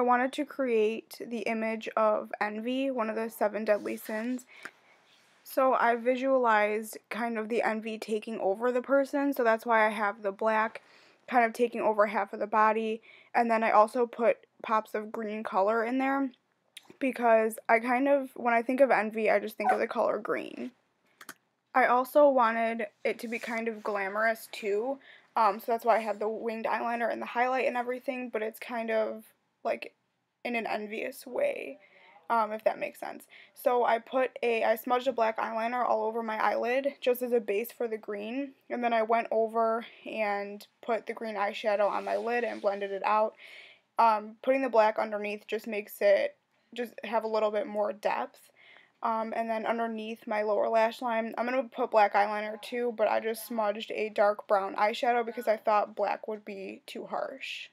wanted to create the image of envy, one of the 7 deadly sins. So I visualized kind of the envy taking over the person, so that's why I have the black kind of taking over half of the body, and then I also put pops of green color in there because when I think of envy, I just think of the color green. I also wanted it to be kind of glamorous too, so that's why I have the winged eyeliner and the highlight and everything, but it's kind of like in an envious way, if that makes sense. So I smudged a black eyeliner all over my eyelid just as a base for the green, and then I went over and put the green eyeshadow on my lid and blended it out. Putting the black underneath just makes it just have a little bit more depth. And then underneath my lower lash line, I'm going to put black eyeliner too, but I just smudged a dark brown eyeshadow because I thought black would be too harsh.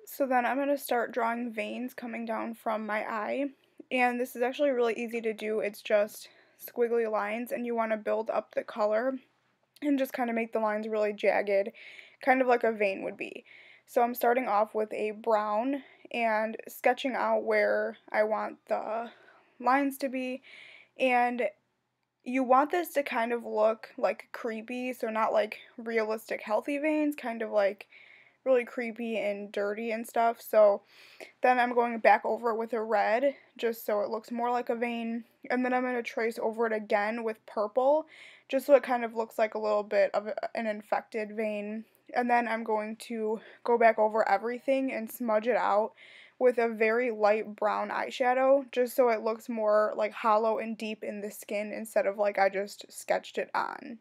So then I'm going to start drawing veins coming down from my eye, and this is actually really easy to do. It's just squiggly lines, and you want to build up the color and just kind of make the lines really jagged, kind of like a vein would be. So I'm starting off with a brown and sketching out where I want the lines to be, and you want this to kind of look like creepy, so not like realistic healthy veins, kind of like really creepy and dirty and stuff. So then I'm going back over it with a red just so it looks more like a vein, and then I'm going to trace over it again with purple just so it kind of looks like a little bit of an infected vein, and then I'm going to go back over everything and smudge it out with a very light brown eyeshadow just so it looks more like hollow and deep in the skin instead of like I just sketched it on.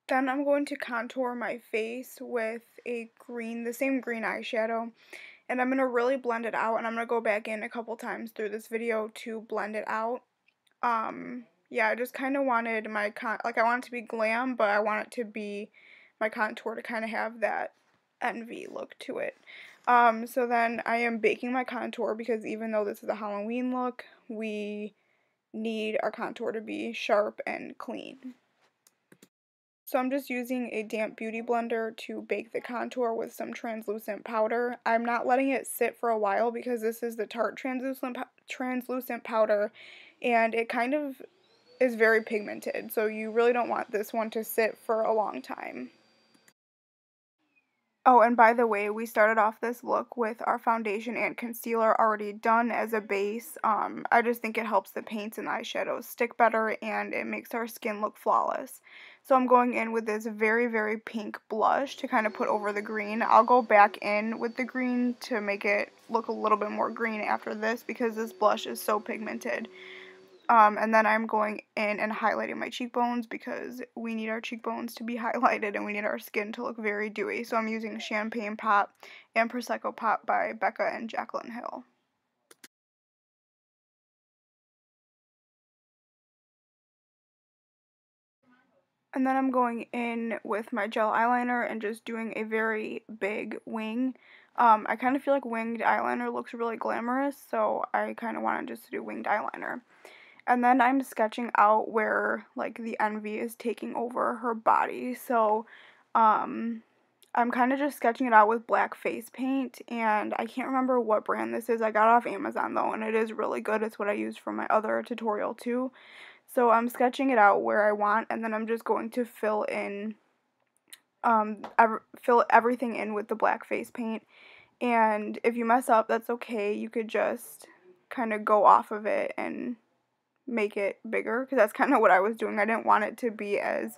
Then I'm going to contour my face with the same green eyeshadow, and I'm going to really blend it out, and I'm going to go back in a couple times through this video to blend it out. Yeah, I just kind of wanted I want it to be glam, but I want it to be my contour to kind of have that envy look to it. So then I am baking my contour because even though this is a Halloween look, we need our contour to be sharp and clean. So I'm just using a damp beauty blender to bake the contour with some translucent powder. I'm not letting it sit for a while because this is the Tarte translucent powder, and it kind of is very pigmented, so you really don't want this one to sit for a long time. Oh, and by the way, we started off this look with our foundation and concealer already done as a base. I just think it helps the paints and eyeshadows stick better, and it makes our skin look flawless. So I'm going in with this very, very pink blush to kind of put over the green. I'll go back in with the green to make it look a little bit more green after this because this blush is so pigmented. And then I'm going in and highlighting my cheekbones because we need our cheekbones to be highlighted and we need our skin to look very dewy. So I'm using Champagne Pop and Prosecco Pop by Becca and Jaclyn Hill. And then I'm going in with my gel eyeliner and just doing a very big wing. I kind of feel like winged eyeliner looks really glamorous, so I kind of wanted just to do winged eyeliner. And then I'm sketching out where, like, the envy is taking over her body. So, I'm kind of just sketching it out with black face paint, and I can't remember what brand this is. I got it off Amazon, though, and it is really good. It's what I used for my other tutorial, too. So I'm sketching it out where I want, and then I'm just going to fill everything in with the black face paint. And if you mess up, that's okay. You could just kind of go off of it and make it bigger, because that's kind of what I was doing. I didn't want it to be as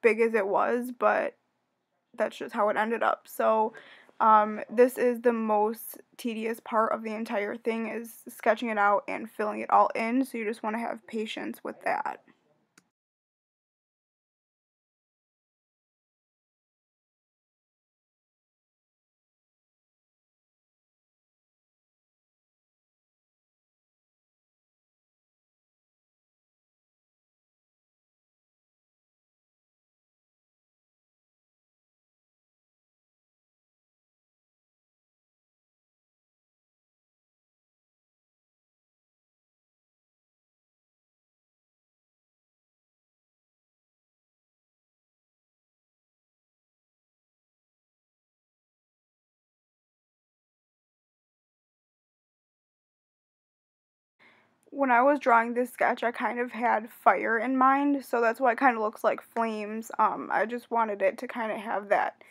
big as it was, but that's just how it ended up. So This is the most tedious part of the entire thing, is sketching it out and filling it all in, so you just want to have patience with that. When I was drawing this sketch, I kind of had fire in mind, so that's why it kind of looks like flames. I just wanted it to kind of have that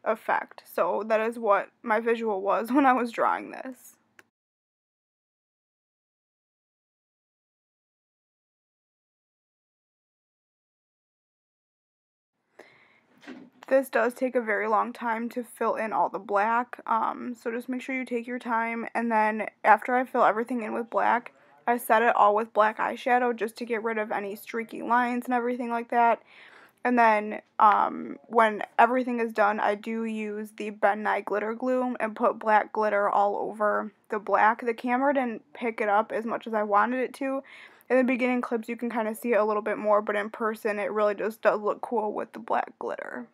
effect. So that is what my visual was when I was drawing this. This does take a very long time to fill in all the black, so just make sure you take your time, and then after I fill everything in with black, I set it all with black eyeshadow just to get rid of any streaky lines and everything like that. And then when everything is done, I do use the Ben Nye glitter glue and put black glitter all over the black. The camera didn't pick it up as much as I wanted it to. In the beginning clips, you can kind of see it a little bit more, but in person, it really just does look cool with the black glitter.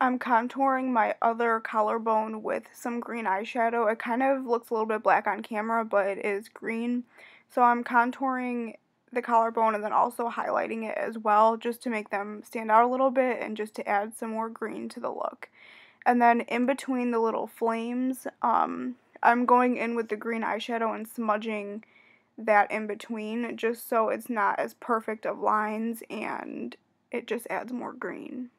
I'm contouring my other collarbone with some green eyeshadow. It kind of looks a little bit black on camera, but it is green. So I'm contouring the collarbone and then also highlighting it as well, just to make them stand out a little bit and just to add some more green to the look. And then in between the little flames, I'm going in with the green eyeshadow and smudging that in between, just so it's not as perfect of lines and it just adds more green.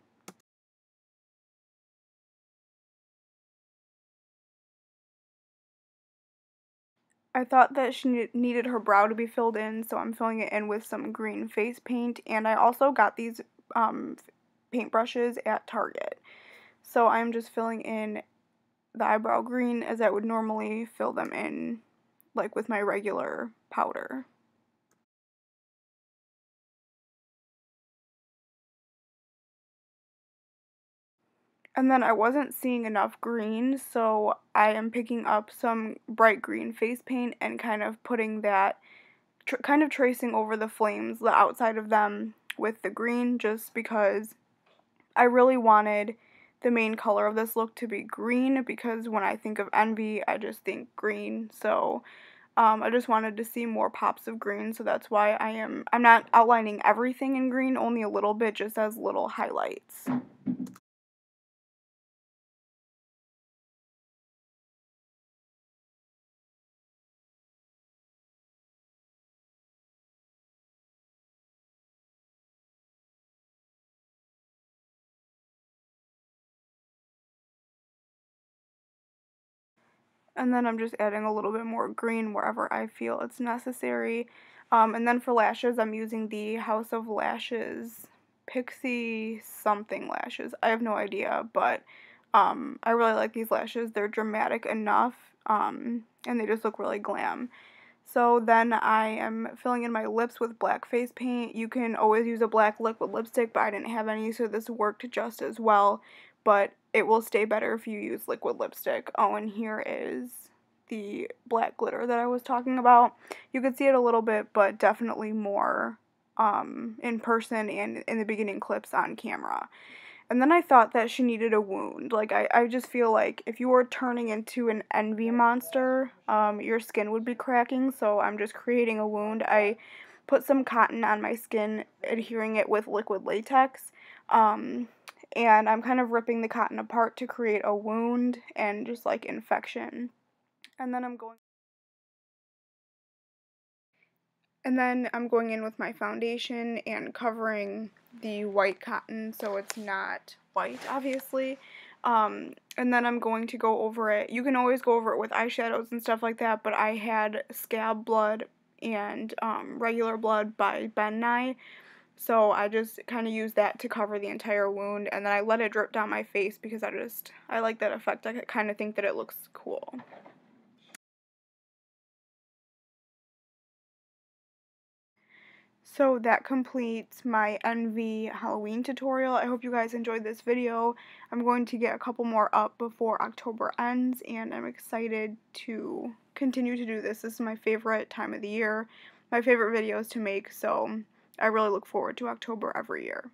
I thought that she needed her brow to be filled in, so I'm filling it in with some green face paint, and I also got these paintbrushes at Target. So I'm just filling in the eyebrow green as I would normally fill them in, like with my regular powder. And then I wasn't seeing enough green, so I am picking up some bright green face paint and kind of putting that, kind of tracing over the flames, the outside of them with the green, just because I really wanted the main color of this look to be green, because when I think of Envy, I just think green. So I just wanted to see more pops of green, so that's why I'm not outlining everything in green, only a little bit, just as little highlights. And then I'm just adding a little bit more green wherever I feel it's necessary. And then for lashes, I'm using the House of Lashes Pixie something lashes. I have no idea, but I really like these lashes. They're dramatic enough, and they just look really glam. So then I am filling in my lips with black face paint. You can always use a black liquid lipstick, but I didn't have any, so this worked just as well. But it will stay better if you use liquid lipstick. Oh, and here is the black glitter that I was talking about. You could see it a little bit, but definitely more in person and in the beginning clips on camera. And then I thought that she needed a wound. Like, I just feel like if you were turning into an envy monster, your skin would be cracking, so I'm just creating a wound. I put some cotton on my skin, adhering it with liquid latex, and I'm kind of ripping the cotton apart to create a wound and just like infection. And then I'm going in with my foundation and covering the white cotton so it's not white, obviously. And then I'm going to go over it. You can always go over it with eyeshadows and stuff like that, but I had Scab Blood and Regular Blood by Ben Nye. So I just kind of used that to cover the entire wound, and then I let it drip down my face because I like that effect. I kind of think that it looks cool. So that completes my Envy Halloween tutorial. I hope you guys enjoyed this video. I'm going to get a couple more up before October ends, and I'm excited to continue to do this. This is my favorite time of the year, my favorite videos to make, so I really look forward to October every year.